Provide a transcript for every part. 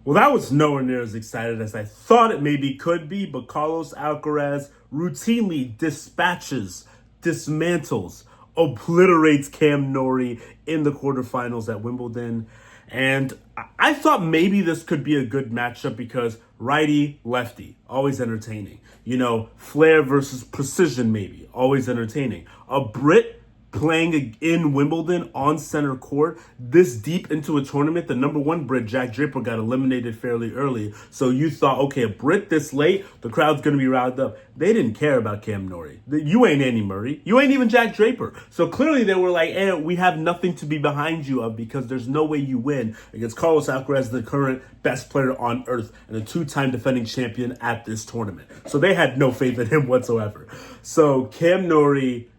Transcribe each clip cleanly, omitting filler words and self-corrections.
Well, that was nowhere near as excited as I thought it maybe could be, but Carlos Alcaraz routinely dispatches, dismantles, obliterates Cam Norrie in the quarterfinals at Wimbledon. And I thought maybe this could be a good matchup because righty, lefty, always entertaining. Flair versus precision, maybe, always entertaining. A Brit playing in Wimbledon on center court this deep into a tournament. The number one Brit, Jack Draper, got eliminated fairly early. So you thought, okay, a Brit this late, the crowd's going to be riled up. They didn't care about Cam Norrie. You ain't Andy Murray. You ain't even Jack Draper. So clearly they were like, we have nothing to be behind you of because there's no way you win against Carlos Alcaraz, the current best player on earth and a two-time defending champion at this tournament. So they had no faith in him whatsoever. So Cam Norrie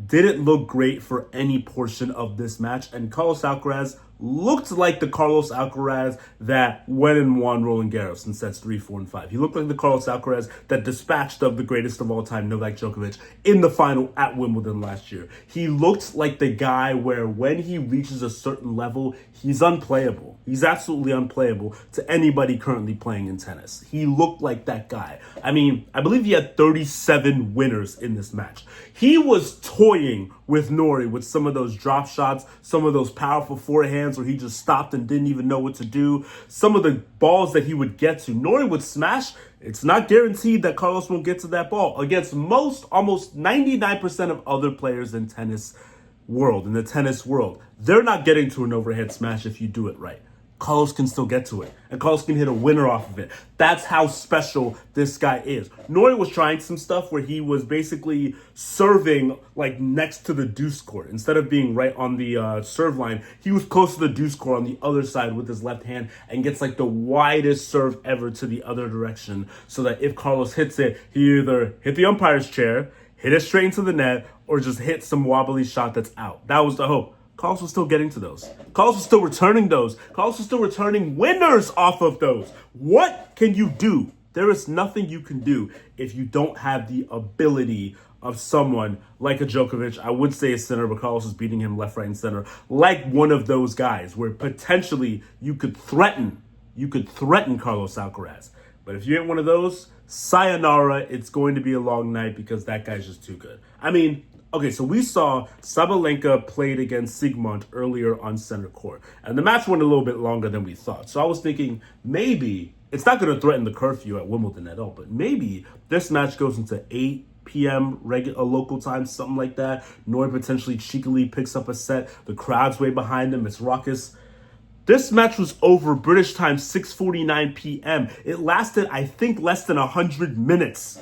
didn't look great for any portion of this match, and Carlos Alcaraz looked like the Carlos Alcaraz that went and won Roland Garros in sets 3, 4, and 5. He looked like the Carlos Alcaraz that dispatched of the greatest of all time, Novak Djokovic, in the final at Wimbledon last year. He looked like the guy where when he reaches a certain level, he's unplayable. He's absolutely unplayable to anybody currently playing in tennis. He looked like that guy. I mean, I believe he had 37 winners in this match. He was toying with Norrie with some of those drop shots, some of those powerful forehands where he just stopped and didn't even know what to do, some of the balls that he would get to. Norrie would smash. It's not guaranteed that Carlos won't get to that ball against almost 99% of other players in the tennis world. They're not getting to an overhead smash if you do it right. Carlos can still get to it, and Carlos can hit a winner off of it. That's how special this guy is. Norrie was trying some stuff where he was basically serving like next to the deuce court. Instead of being right on the serve line, he was close to the deuce court on the other side with his left hand and gets like the widest serve ever to the other direction so that if Carlos hits it, he either hit the umpire's chair, hit it straight into the net, or just hit some wobbly shot that's out. That was the hope. Carlos was still getting to those. Carlos was still returning those. Carlos was still returning winners off of those. What can you do? There is nothing you can do if you don't have the ability of someone like a Djokovic. I would say a center, but Carlos is beating him left, right, and center. Like one of those guys where potentially you could threaten Carlos Alcaraz. But if you ain't one of those, sayonara, it's going to be a long night because that guy's just too good. I mean, okay, so we saw Sabalenka played against Sigmund earlier on center court. And the match went a little bit longer than we thought. So I was thinking maybe it's not going to threaten the curfew at Wimbledon at all. But maybe this match goes into 8 p.m. regular local time, something like that. Norrie potentially cheekily picks up a set. The crowd's way behind him. It's raucous. This match was over British time, 6:49 p.m. It lasted, I think, less than 100 minutes.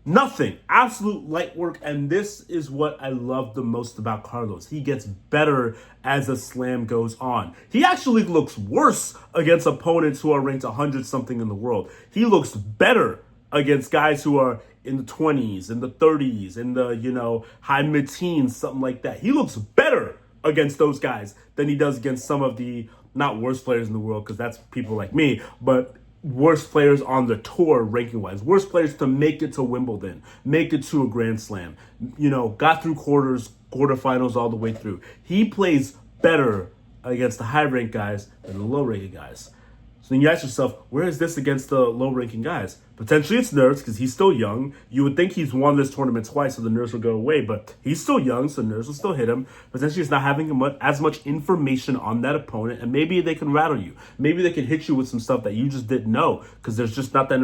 Nothing. Absolute light work. And this is what I love the most about Carlos. He gets better as a slam goes on. He actually looks worse against opponents who are ranked 100-something in the world. He looks better against guys who are in the 20s, in the 30s, in the, high mid-teens, something like that. He looks better against those guys than he does against some of the, not worst players in the world, because that's people like me, but worst players on the tour ranking-wise. Worst players to make it to Wimbledon, make it to a Grand Slam, got through quarterfinals all the way through. He plays better against the high-ranked guys than the low-ranked guys. So then you ask yourself, where is this against the low-ranking guys? Potentially it's nerves because he's still young. You would think he's won this tournament twice, so the nerves will go away, but he's still young, so nerves will still hit him. Potentially it's not having as much information on that opponent, and maybe they can rattle you. Maybe they can hit you with some stuff that you just didn't know because there's just not that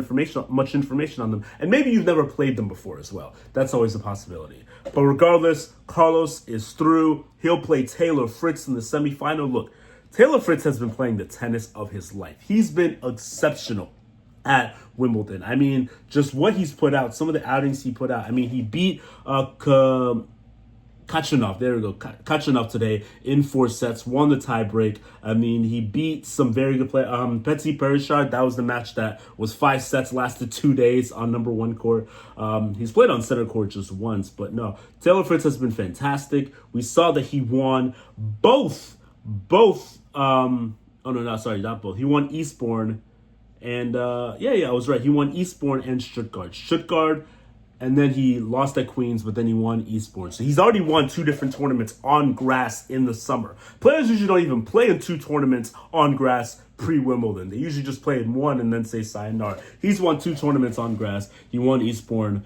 much information on them. And maybe you've never played them before as well. That's always a possibility. But regardless, Carlos is through. He'll play Taylor Fritz in the semifinal. Look, Taylor Fritz has been playing the tennis of his life. He's been exceptional at Wimbledon. I mean, just what he's put out, some of the outings he put out. I mean, he beat Kachanov. There we go. Kachanov today in 4 sets, won the tiebreak. I mean, he beat some very good players. Betsy Perishard, that was the match that was 5 sets, lasted 2 days on number 1 court. He's played on center court just once, but no. Taylor Fritz has been fantastic. We saw that he won both. He won Eastbourne and I was right. He won Eastbourne and Stuttgart. Stuttgart, and then he lost at Queens, but then he won Eastbourne. So he's already won 2 different tournaments on grass in the summer. Players usually don't even play in 2 tournaments on grass pre-Wimbledon. They usually just play in 1 and then say sayonara. He's won 2 tournaments on grass. He won Eastbourne,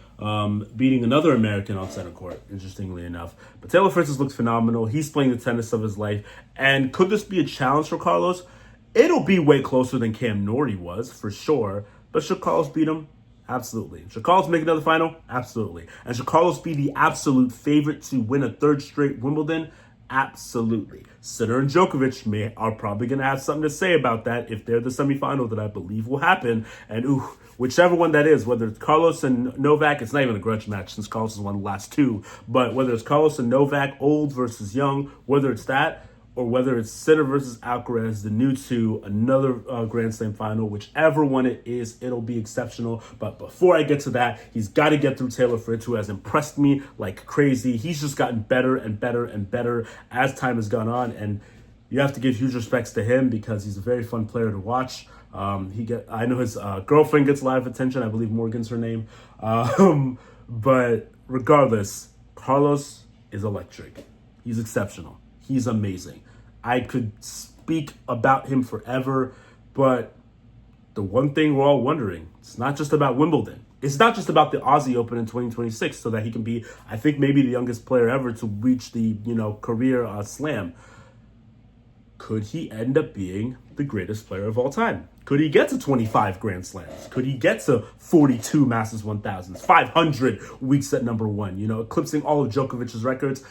beating another American on center court, interestingly enough. But Taylor Fritz has looked phenomenal. He's playing the tennis of his life. And could this be a challenge for Carlos? It'll be way closer than Cam Norrie was, for sure. But should Carlos beat him? Absolutely. Should Carlos make another final? Absolutely. And should Carlos be the absolute favorite to win a 3rd straight Wimbledon? Absolutely. Sinner and Djokovic are probably going to have something to say about that if they're the semifinal that I believe will happen. And whichever one that is, whether it's Carlos and Novak, it's not even a grudge match since Carlos has won the last 2. But whether it's Carlos and Novak, old versus young, whether it's that, or whether it's Sinner versus Alcaraz, the new 2, another Grand Slam final, whichever one it is, it'll be exceptional. But before I get to that, he's got to get through Taylor Fritz, who has impressed me like crazy. He's just gotten better and better and better as time has gone on, and you have to give huge respects to him because he's a very fun player to watch. I know his girlfriend gets a lot of attention. I believe Morgan's her name. But regardless, Carlos is electric. He's exceptional. He's amazing. I could speak about him forever, but the one thing we're all wondering, it's not just about Wimbledon. It's not just about the Aussie Open in 2026 so that he can be, I think, maybe the youngest player ever to reach the, career slam. Could he end up being the greatest player of all time? Could he get to 25 Grand Slams? Could he get to 42 Masters 1000s, 500 weeks at number 1, eclipsing all of Djokovic's records?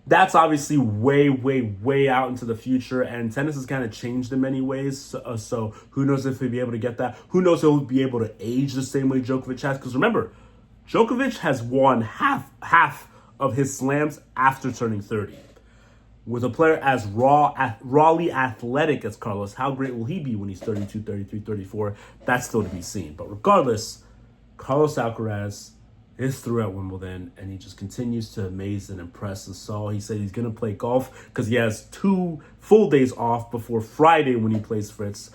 That's obviously way, way, way out into the future, and tennis has kind of changed in many ways. So who knows if he'll be able to get that? Who knows if he'll be able to age the same way Djokovic has? Because remember, Djokovic has won half of his slams after turning 30. With a player as rawly athletic as Carlos, how great will he be when he's 32, 33, 34? That's still to be seen. But regardless, Carlos Alcaraz is through at Wimbledon, and he just continues to amaze and impress us all. He said he's going to play golf because he has 2 full days off before Friday when he plays Fritz,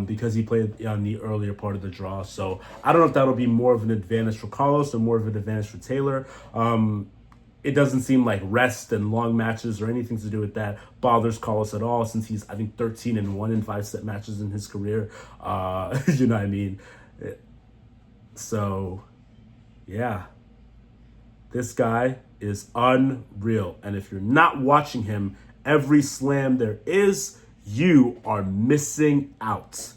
because he played on the earlier part of the draw. So I don't know if that'll be more of an advantage for Carlos or more of an advantage for Taylor. It doesn't seem like rest and long matches or anything to do with that bothers Carlos at all, since he's, I think, 13-1 in 5-set matches in his career. You know what I mean? So yeah, this guy is unreal. And if you're not watching him every slam there is, you are missing out.